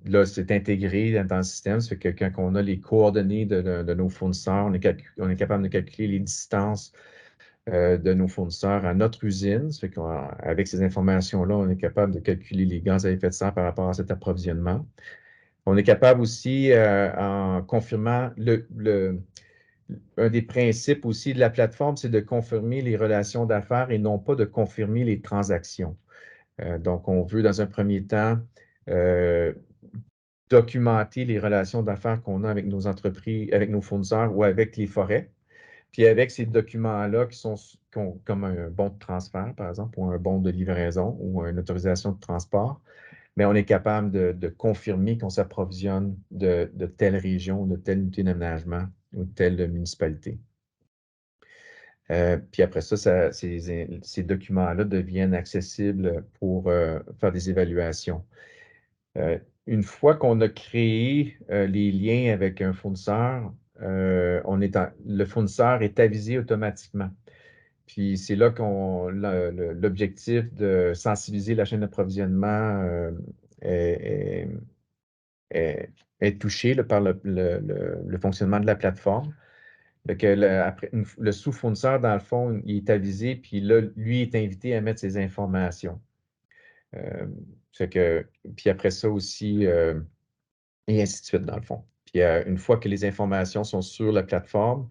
là, c'est intégré dans le système. Ça fait que quand on a les coordonnées de nos fournisseurs, on est capable de calculer les distances de nos fournisseurs à notre usine. Ça fait qu'avec ces informations-là, on est capable de calculer les gaz à effet de serre par rapport à cet approvisionnement. On est capable aussi, en confirmant un des principes aussi de la plateforme, c'est de confirmer les relations d'affaires et non pas de confirmer les transactions. Donc, on veut, dans un premier temps, documenter les relations d'affaires qu'on a avec nos entreprises, avec nos fournisseurs ou avec les forêts. Puis avec ces documents-là qui sont comme un bon de transfert, par exemple, ou un bon de livraison ou une autorisation de transport, mais on est capable de confirmer qu'on s'approvisionne de telle région, de telle unité d'aménagement ou de telle municipalité. Puis après ça, ces documents-là deviennent accessibles pour faire des évaluations. Une fois qu'on a créé les liens avec un fournisseur, le fournisseur est avisé automatiquement. Puis c'est là qu'on l'objectif de sensibiliser la chaîne d'approvisionnement est touché là, par le fonctionnement de la plateforme. Donc, le sous-fournisseur, dans le fond, il est avisé, puis là, lui est invité à mettre ses informations. Puis après ça aussi, et ainsi de suite, dans le fond. Puis une fois que les informations sont sur la plateforme,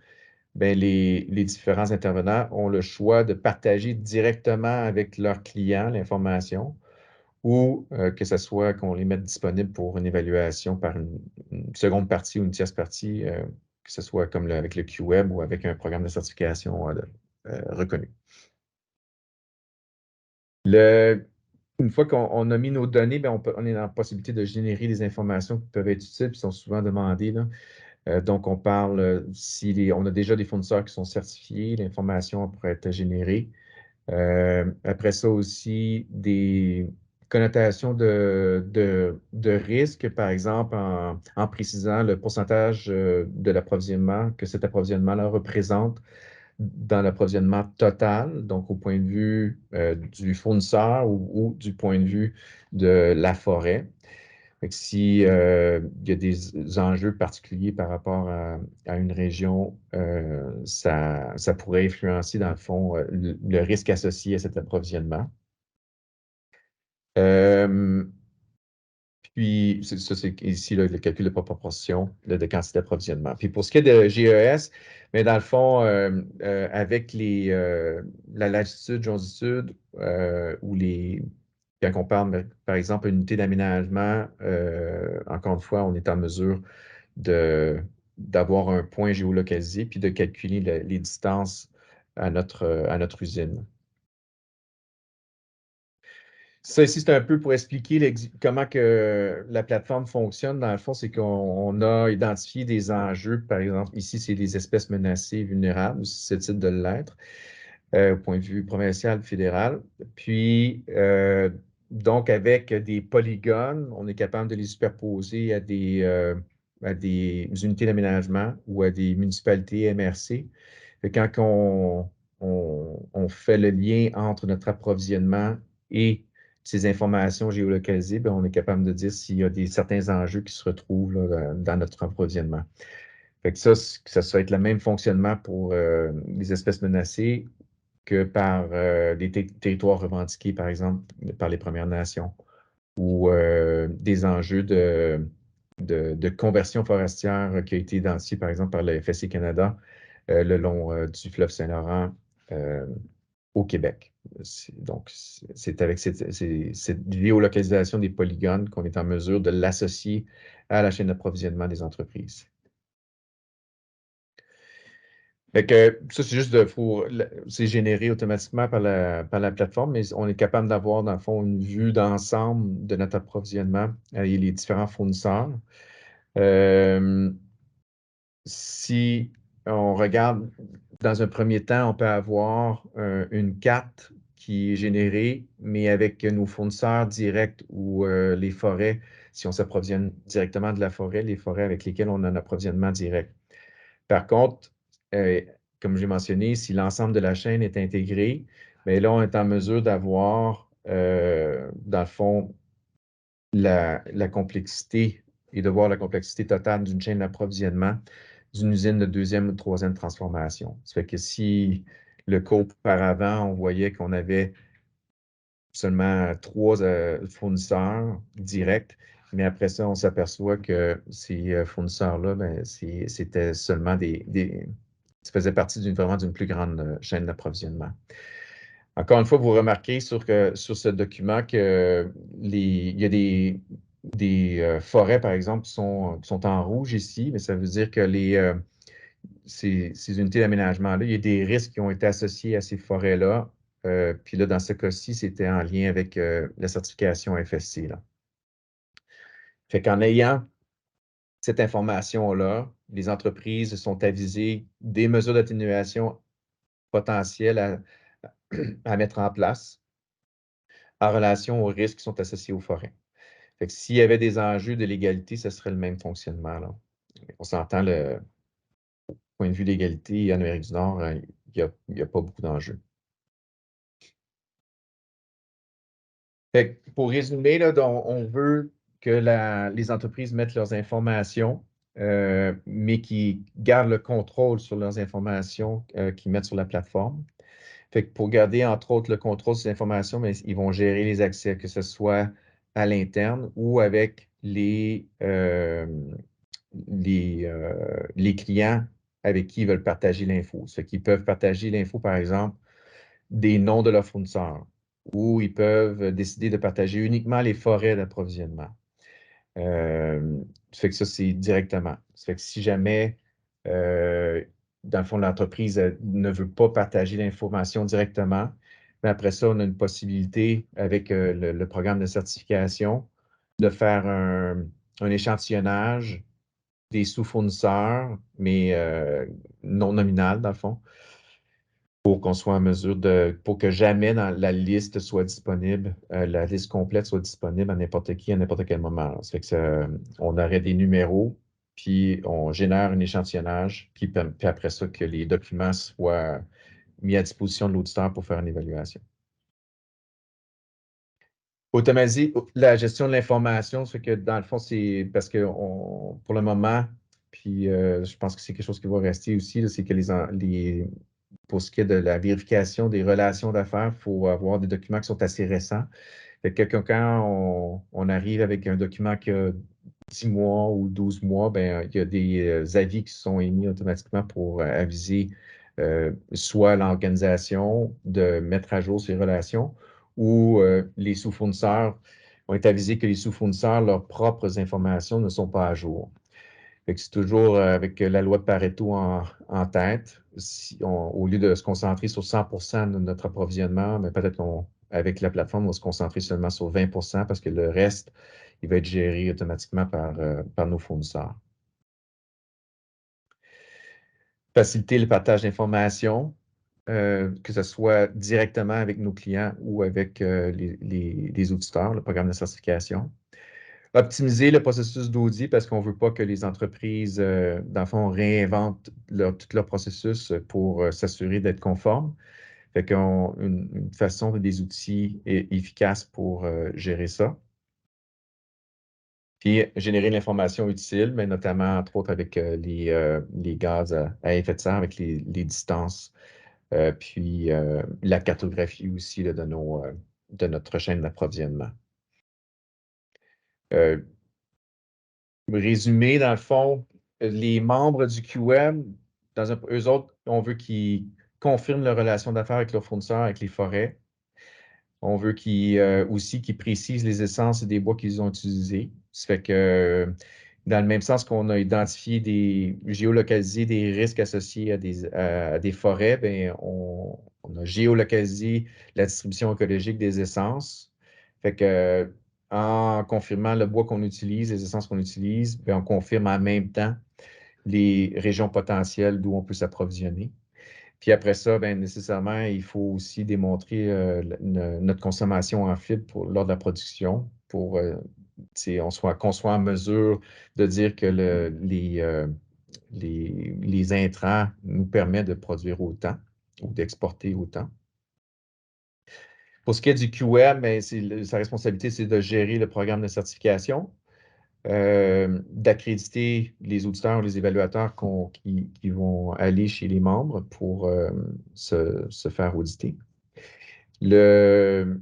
bien, les différents intervenants ont le choix de partager directement avec leurs clients l'information ou que ce soit qu'on les mette disponibles pour une évaluation par une seconde partie ou une tierce partie, que ce soit comme avec le QWeb ou avec un programme de certification reconnu. Une fois qu'on a mis nos données, bien, on est dans la possibilité de générer des informations qui peuvent être utiles et qui sont souvent demandées, là. Donc, on parle, on a déjà des fournisseurs qui sont certifiés, l'information pourrait être générée. Après ça aussi, des connotations de risque, par exemple, en précisant le pourcentage de l'approvisionnement que cet approvisionnement-là représente dans l'approvisionnement total, donc au point de vue du fournisseur ou du point de vue de la forêt. Si il y a des enjeux particuliers par rapport à une région, ça pourrait influencer, dans le fond, le risque associé à cet approvisionnement. Puis, ça, c'est ici le calcul de proportion de quantité d'approvisionnement. Puis, pour ce qui est de GES, mais dans le fond, avec la latitude, longitude, quand on parle, par exemple, une unité d'aménagement, encore une fois, on est en mesure d'avoir un point géolocalisé puis de calculer les distances à notre usine. Ça ici, c'est un peu pour expliquer comment que la plateforme fonctionne. Dans le fond, c'est qu'on a identifié des enjeux. Par exemple, ici, c'est les espèces menacées vulnérables, ou susceptibles de l'être, au point de vue provincial, fédéral. Puis, donc, avec des polygones, on est capable de les superposer à des unités d'aménagement ou à des municipalités MRC. Et quand on fait le lien entre notre approvisionnement et ces informations géolocalisées, bien, on est capable de dire s'il y a certains enjeux qui se retrouvent là, dans notre approvisionnement. Fait que ça va être le même fonctionnement pour les espèces menacées que par des territoires revendiqués, par exemple, par les Premières Nations, ou des enjeux de conversion forestière qui a été identifié, par exemple, par le FSC Canada le long du fleuve Saint-Laurent au Québec. Donc, c'est avec cette géolocalisation des polygones qu'on est en mesure de l'associer à la chaîne d'approvisionnement des entreprises. Fait que ça, c'est juste c'est généré automatiquement par la plateforme, mais on est capable d'avoir, dans le fond, une vue d'ensemble de notre approvisionnement et les différents fournisseurs. Si on regarde, dans un premier temps, on peut avoir une carte qui est générée, mais avec nos fournisseurs directs ou les forêts, si on s'approvisionne directement de la forêt, les forêts avec lesquelles on a un approvisionnement direct. Par contre, comme j'ai mentionné, si l'ensemble de la chaîne est intégré, bien là, on est en mesure d'avoir, dans le fond, la complexité et de voir la complexité totale d'une chaîne d'approvisionnement d'une usine de deuxième ou de troisième transformation. Ça fait que si le cas auparavant, on voyait qu'on avait seulement 3 fournisseurs directs, mais après ça, on s'aperçoit que ces fournisseurs-là, ben, c'était seulement ça faisait partie vraiment d'une plus grande chaîne d'approvisionnement. Encore une fois, vous remarquez sur ce document qu'il y a des forêts, par exemple, qui sont en rouge ici, mais ça veut dire que ces unités d'aménagement-là, il y a des risques qui ont été associés à ces forêts-là. Puis là, dans ce cas-ci, c'était en lien avec la certification FSC. Là. Fait qu'en ayant cette information-là, les entreprises sont avisées des mesures d'atténuation potentielles à mettre en place en relation aux risques qui sont associés aux forêts. Fait que s'il y avait des enjeux de légalité, ce serait le même fonctionnement. Là. On s'entend, le point de vue d'égalité en Amérique du Nord, il n'y a pas beaucoup d'enjeux. Pour résumer, là, on veut que les entreprises mettent leurs informations, mais qui gardent le contrôle sur leurs informations qu'ils mettent sur la plateforme. Fait que pour garder, entre autres, le contrôle sur ces informations, mais ils vont gérer les accès, que ce soit à l'interne ou avec les clients avec qui ils veulent partager l'info. Ce qui peuvent partager l'info, par exemple, des noms de leurs fournisseurs, ou ils peuvent décider de partager uniquement les forêts d'approvisionnement. Ça fait que ça, c'est directement. Ça fait que si jamais, dans le fond, l'entreprise ne veut pas partager l'information directement, mais après ça, on a une possibilité avec le programme de certification de faire un échantillonnage des sous-fournisseurs, mais non nominal, dans le fond, pour qu'on soit en mesure pour que jamais dans la liste soit disponible, la liste complète soit disponible à n'importe qui, à n'importe quel moment. Ça fait que on aurait des numéros, puis on génère un échantillonnage, puis après ça, que les documents soient mis à disposition de l'auditeur pour faire une évaluation. Automatiser la gestion de l'information, c'est que dans le fond, c'est parce que pour le moment, puis je pense que c'est quelque chose qui va rester aussi, c'est que pour ce qui est de la vérification des relations d'affaires, il faut avoir des documents qui sont assez récents. Fait que quand on arrive avec un document qui a 10 mois ou 12 mois, ben, il y a des avis qui sont émis automatiquement pour aviser soit l'organisation de mettre à jour ces relations ou les sous-fournisseurs ont été avisés que les sous-fournisseurs, leurs propres informations ne sont pas à jour. C'est toujours avec la loi de Pareto en tête. Au lieu de se concentrer sur 100% de notre approvisionnement, mais peut-être qu'avec la plateforme, on va se concentrer seulement sur 20% parce que le reste, il va être géré automatiquement par nos fournisseurs. Faciliter le partage d'informations, que ce soit directement avec nos clients ou avec les auditeurs, le programme de certification. Optimiser le processus d'audit parce qu'on ne veut pas que les entreprises, dans le fond, réinventent tout leur processus pour s'assurer d'être conformes. Fait une façon, des outils efficaces pour gérer ça. Puis générer l'information utile, mais notamment, entre autres, avec les gaz à effet de serre, avec les distances, puis la cartographie aussi là, de notre chaîne d'approvisionnement. résumé, dans le fond, les membres du QM, eux autres, on veut qu'ils confirment leur relation d'affaires avec leurs fournisseurs, avec les forêts. On veut aussi qu'ils précisent les essences et des bois qu'ils ont utilisés. Ça fait que, dans le même sens qu'on a identifié géolocalisé des risques associés à des forêts, bien, on a géolocalisé la distribution écologique des essences. Fait que, en confirmant le bois qu'on utilise, les essences qu'on utilise, bien, on confirme en même temps les régions potentielles d'où on peut s'approvisionner. Puis après ça, bien, nécessairement, il faut aussi démontrer notre consommation en fibres lors de la production pour qu'on soit en mesure de dire que les intrants nous permettent de produire autant ou d'exporter autant. Pour ce qui est du QM, bien, sa responsabilité, c'est de gérer le programme de certification, d'accréditer les auditeurs ou les évaluateurs qui vont aller chez les membres pour se faire auditer. Le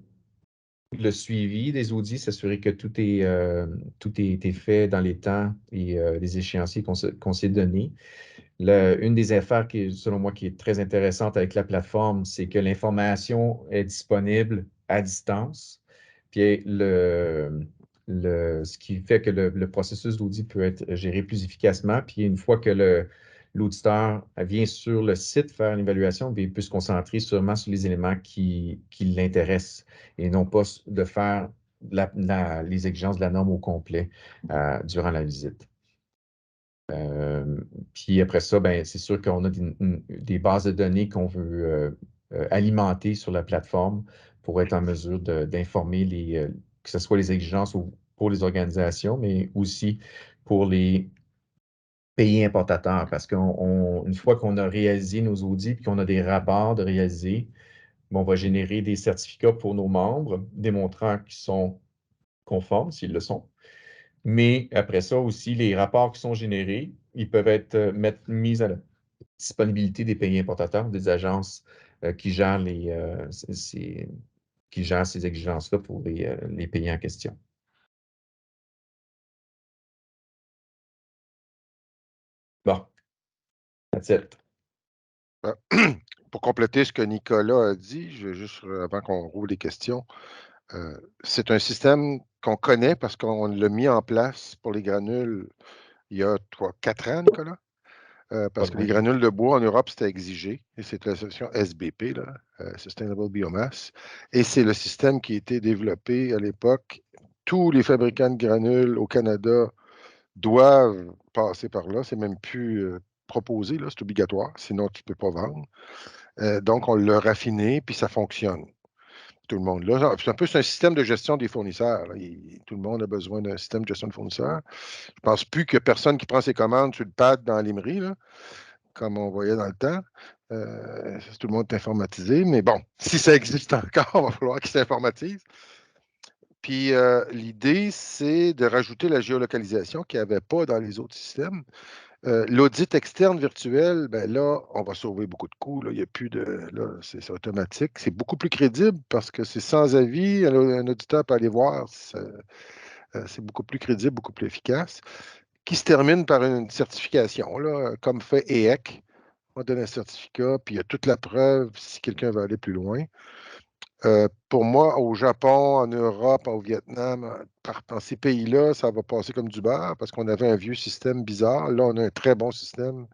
suivi des audits, s'assurer que tout est fait dans les temps et les échéanciers qu'on s'est donnés. Une des affaires selon moi, qui est très intéressante avec la plateforme, c'est que l'information est disponible à distance. Puis ce qui fait que le processus d'audit peut être géré plus efficacement. Puis une fois que l'auditeur vient sur le site faire une évaluation, bien, il peut se concentrer seulement sur les éléments qui l'intéressent et non pas de faire les exigences de la norme au complet durant la visite. Puis après ça, ben, c'est sûr qu'on a des bases de données qu'on veut alimenter sur la plateforme pour être en mesure d'informer que ce soit les exigences pour les organisations, mais aussi pour les pays importateurs. Parce qu'une fois qu'on a réalisé nos audits et qu'on a des rapports de réaliser, on va générer des certificats pour nos membres démontrant qu'ils sont conformes, s'ils le sont. Mais après ça aussi, les rapports qui sont générés, ils peuvent être mis à la disponibilité des pays importateurs, des agences qui gèrent ces exigences-là pour les pays en question. Bon, that's it. Pour compléter ce que Nicolas a dit, avant qu'on roule les questions, c'est un système qu'on connaît parce qu'on l'a mis en place pour les granules il y a 4 ans, Nicolas. Parce que les granules de bois en Europe, c'était exigé. Et c'est la solution SBP, là, Sustainable Biomass. Et c'est le système qui a été développé à l'époque. Tous les fabricants de granules au Canada doivent passer par là. C'est même plus proposé, là, c'est obligatoire. Sinon, tu ne peux pas vendre. Donc, on l'a raffiné, puis ça fonctionne. Tout le monde là. C'est un système de gestion des fournisseurs. Tout le monde a besoin d'un système de gestion de fournisseurs. Je ne pense plus qu'il y a personne qui prend ses commandes sur le pad dans l'IMRI, comme on voyait dans le temps. Tout le monde est informatisé, mais bon, si ça existe encore, il va falloir qu'il s'informatise. Puis l'idée, c'est de rajouter la géolocalisation qu'il n'y avait pas dans les autres systèmes. L'audit externe virtuel, ben là, on va sauver beaucoup de coûts. Là. Il n'y a plus de. Là, c'est automatique. C'est beaucoup plus crédible parce que c'est sans avis. Un auditeur peut aller voir. C'est beaucoup plus crédible, beaucoup plus efficace. Qui se termine par une certification, là, comme fait EEC. On donne un certificat, puis il y a toute la preuve si quelqu'un veut aller plus loin. Pour moi, au Japon, en Europe, au Vietnam, dans ces pays-là, ça va passer comme du beurre parce qu'on avait un vieux système bizarre. Là, on a un très bon système.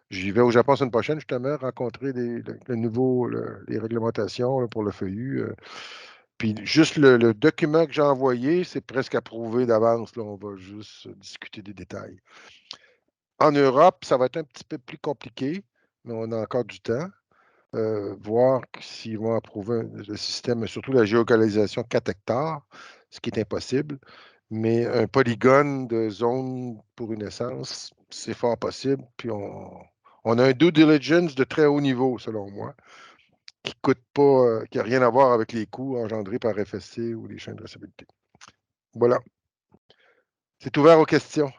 J'y vais au Japon la semaine prochaine, justement, rencontrer les réglementations là, pour le feuillu. Puis juste le document que j'ai envoyé, c'est presque approuvé d'avance. On va juste discuter des détails. En Europe, ça va être un petit peu plus compliqué, mais on a encore du temps. Voir s'ils vont approuver le système, surtout la géolocalisation 4 hectares, ce qui est impossible. Mais un polygone de zone pour une essence, c'est fort possible. Puis on a un due diligence de très haut niveau, selon moi, qui coûte pas, qui n'a rien à voir avec les coûts engendrés par FSC ou les chaînes de traçabilité. Voilà. C'est ouvert aux questions.